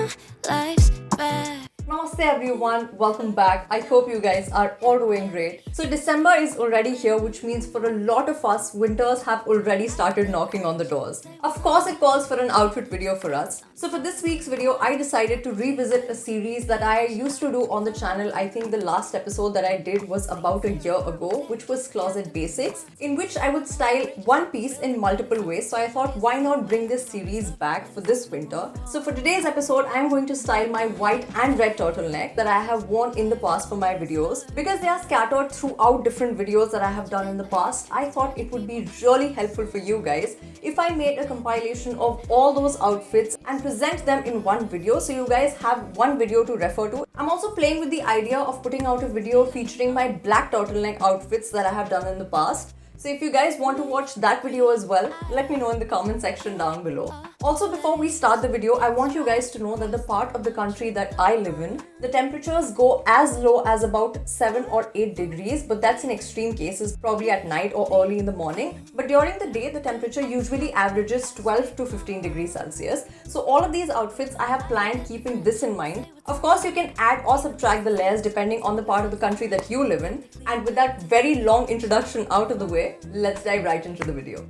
Now life's back. Namaste everyone, welcome back. I hope you guys are all doing great. So December is already here, which means for a lot of us, winters have already started knocking on the doors. Of course, it calls for an outfit video for us. So for this week's video, I decided to revisit a series that I used to do on the channel. I think the last episode that I did was about a year ago, which was Closet Basics, in which I would style one piece in multiple ways. So I thought, why not bring this series back for this winter? So for today's episode, I'm going to style my white and red turtleneck that I have worn in the past for my videos. Because they are scattered throughout different videos that I have done in the past, I thought it would be really helpful for you guys if I made a compilation of all those outfits and present them in one video so you guys have one video to refer to. I'm also playing with the idea of putting out a video featuring my black turtleneck outfits that I have done in the past. So if you guys want to watch that video as well, let me know in the comment section down below. Also, before we start the video, I want you guys to know that the part of the country that I live in, the temperatures go as low as about 7 or 8 degrees, but that's in extreme cases, probably at night or early in the morning. But during the day, the temperature usually averages 12 to 15 degrees Celsius. So all of these outfits I have planned keeping this in mind. Of course, you can add or subtract the layers depending on the part of the country that you live in. And with that very long introduction out of the way, let's dive right into the video.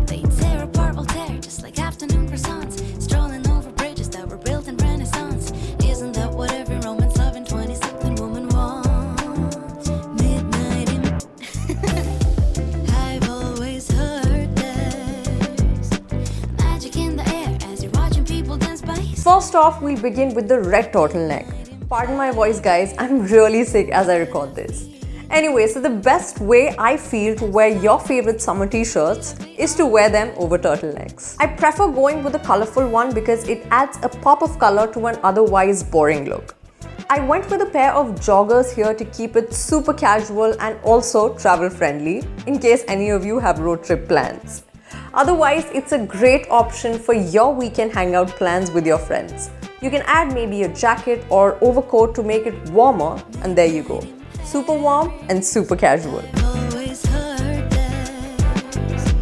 They tear apart Voltaire just like afternoon croissants, strolling over bridges that were built in Renaissance. Isn't that what every Roman's loving 20-something woman wants? Midnight in I've always heard there's magic in the air as you're watching people dance by. First off, we'll begin with the red turtleneck. Pardon my voice guys, I'm really sick as I record this. Anyway, so the best way I feel to wear your favorite summer t-shirts is to wear them over turtlenecks. I prefer going with a colorful one because it adds a pop of color to an otherwise boring look. I went with a pair of joggers here to keep it super casual and also travel friendly in case any of you have road trip plans. Otherwise, it's a great option for your weekend hangout plans with your friends. You can add maybe a jacket or overcoat to make it warmer, and there you go. Super warm and super casual. Always heard there's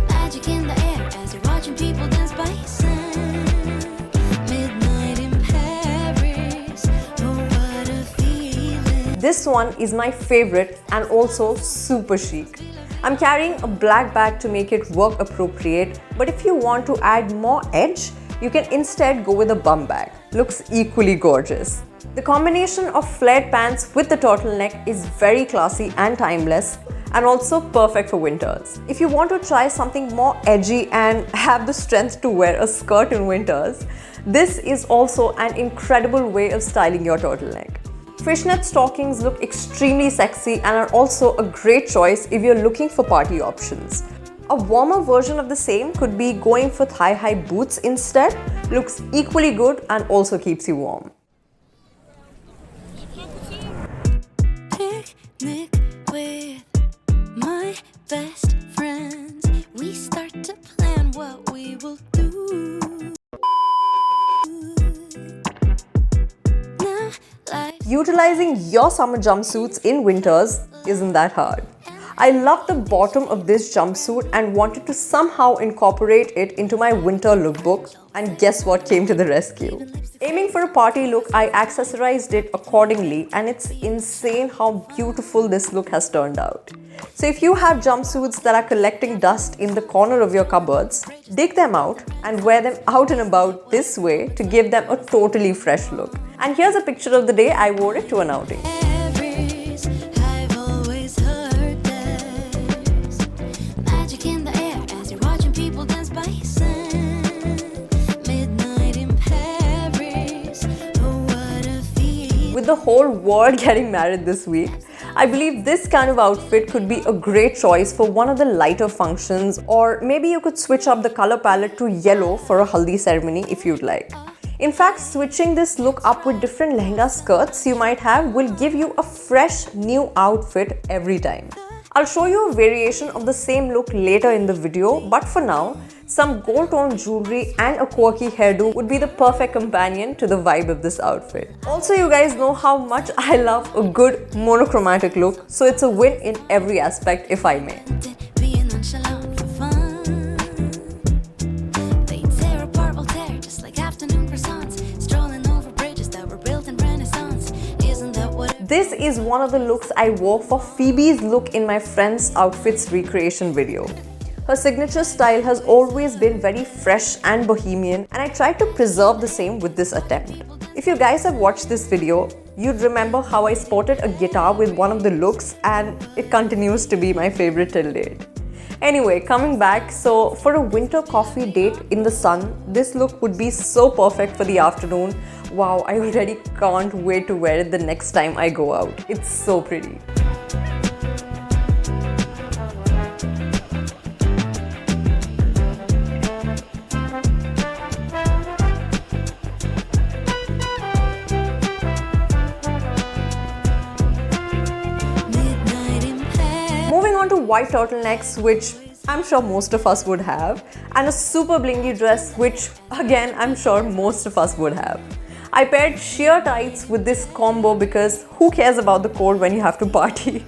magic in the air as you're watching people dance by sun. Midnight in Paris, oh what a feeling. This one is my favorite and also super chic. I'm carrying a black bag to make it work appropriate, but if you want to add more edge, you can instead go with a bum bag. Looks equally gorgeous. The combination of flared pants with the turtleneck is very classy and timeless, and also perfect for winters. If you want to try something more edgy and have the strength to wear a skirt in winters, this is also an incredible way of styling your turtleneck. Fishnet stockings look extremely sexy and are also a great choice if you're looking for party options. A warmer version of the same could be going for thigh-high boots instead. Looks equally good and also keeps you warm. Picnic with my best friends. We start to plan what we will do. Now life Utilizing your summer jumpsuits in winters isn't that hard. I love the bottom of this jumpsuit and wanted to somehow incorporate it into my winter lookbook, and guess what came to the rescue? Aiming for a party look, I accessorized it accordingly, and it's insane how beautiful this look has turned out. So if you have jumpsuits that are collecting dust in the corner of your cupboards, dig them out and wear them out and about this way to give them a totally fresh look. And here's a picture of the day I wore it to an outing. Paris, I've always heard there's magic in the air as you're watching people dance by sun. Midnight in Paris, oh what a feeling. With the whole world getting married this week, I believe this kind of outfit could be a great choice for one of the lighter functions, or maybe you could switch up the color palette to yellow for a haldi ceremony if you'd like. In fact, switching this look up with different lehenga skirts you might have will give you a fresh new outfit every time. I'll show you a variation of the same look later in the video, but for now, some gold tone jewelry and a quirky hairdo would be the perfect companion to the vibe of this outfit. Also, you guys know how much I love a good monochromatic look, so it's a win in every aspect if I may. Being nonchalant for fun. They tear apart Voltaire just like afternoon croissants, strolling This is one of the looks I wore for Phoebe's look in my friend's outfits recreation video. Her signature style has always been very fresh and bohemian, and I tried to preserve the same with this attempt. If you guys have watched this video, you'd remember how I sported a guitar with one of the looks, and it continues to be my favorite till date. Anyway, coming back, so for a winter coffee date in the sun, this look would be so perfect for the afternoon. Wow, I already can't wait to wear it the next time I go out. It's so pretty. Moving on to white turtlenecks, which I'm sure most of us would have, and a super blingy dress, which again I'm sure most of us would have. I paired sheer tights with this combo because who cares about the cold when you have to party?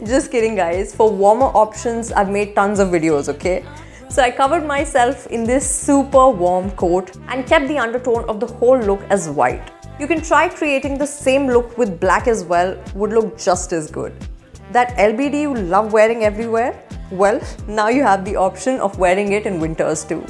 Just kidding guys, for warmer options I've made tons of videos, okay? So I covered myself in this super warm coat and kept the undertone of the whole look as white. You can try creating the same look with black as well, would look just as good. That LBD you love wearing everywhere? Well, now you have the option of wearing it in winters too.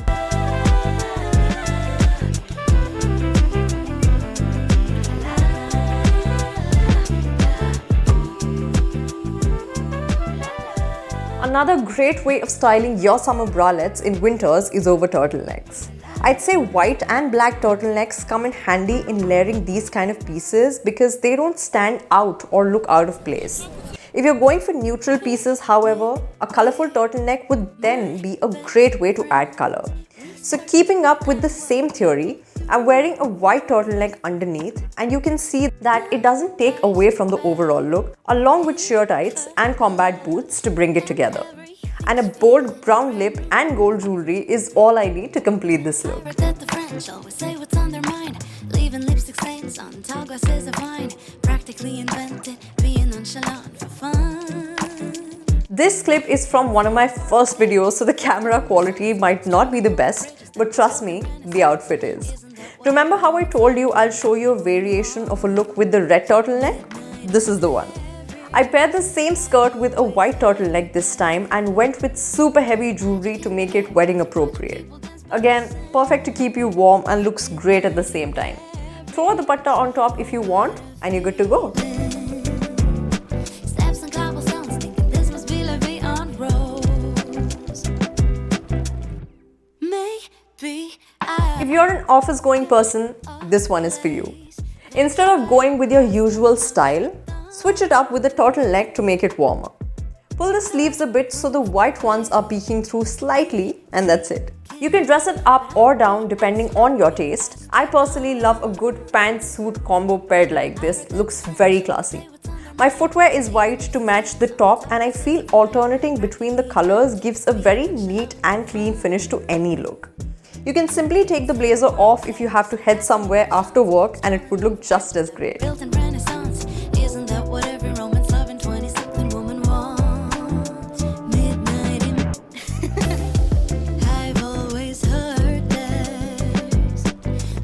Another great way of styling your summer bralettes in winters is over turtlenecks. I'd say white and black turtlenecks come in handy in layering these kind of pieces because they don't stand out or look out of place. If you're going for neutral pieces, however, a colorful turtleneck would then be a great way to add color. So keeping up with the same theory, I'm wearing a white turtleneck underneath, and you can see that it doesn't take away from the overall look, along with sheer tights and combat boots to bring it together. And a bold brown lip and gold jewelry is all I need to complete this look. That the French always say what's on their mind, leaving lipstick stains on tall glasses of wine. Practically invented, being nonchalant for fun. This clip is from one of my first videos, so the camera quality might not be the best, but trust me, the outfit is. Remember how I told you I'll show you a variation of a look with the red turtleneck? This is the one. I paired the same skirt with a white turtleneck this time and went with super heavy jewelry to make it wedding appropriate. Again, perfect to keep you warm and looks great at the same time. Throw a dupatta on top if you want and you're good to go. Steps on cobblestones, thinking this must be La Vie en Rose. Maybe If you're an office going person, this one is for you. Instead of going with your usual style, switch it up with a turtleneck to make it warmer. Pull the sleeves a bit so the white ones are peeking through slightly, and that's it. You can dress it up or down depending on your taste. I personally love a good pantsuit combo paired like this. Looks very classy. My footwear is white to match the top, and I feel alternating between the colors gives a very neat and clean finish to any look. You can simply take the blazer off if you have to head somewhere after work, and it would look just as great. built in Renaissance. Isn't that what every romance loving 20-something woman wants? Midnight in I've always heard there's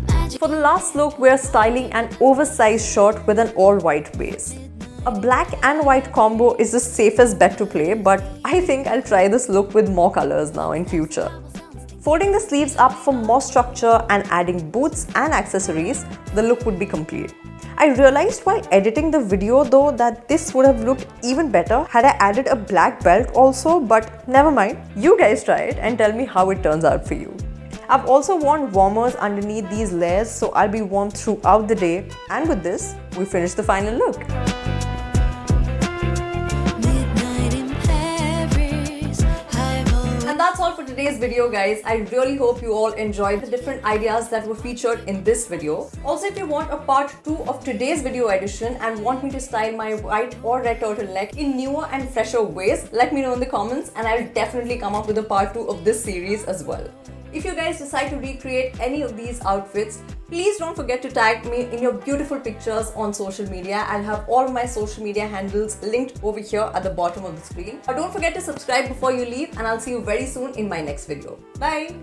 magic. For the last look, we're styling an oversized shirt with an all-white base. A black and white combo is the safest bet to play, but I think I'll try this look with more colors now in future. Folding the sleeves up for more structure and adding boots and accessories, the look would be complete. I realized while editing the video though that this would have looked even better had I added a black belt also, but never mind. You guys try it and tell me how it turns out for you. I've also worn warmers underneath these layers, so I'll be warm throughout the day. And with this, we finish the final look. Midnight in Paris. I've always And that's all for today's video, guys. I really hope you all enjoyed the different ideas that were featured in this video. Also, if you want a part 2 of today's video edition and want me to style my white or red turtleneck in newer and fresher ways, let me know in the comments and I'll definitely come up with a part 2 of this series as well. If you guys decide to recreate any of these outfits, please don't forget to tag me in your beautiful pictures on social media. I'll have all my social media handles linked over here at the bottom of the screen. But don't forget to subscribe before you leave, and I'll see you very soon in my next video. Bye!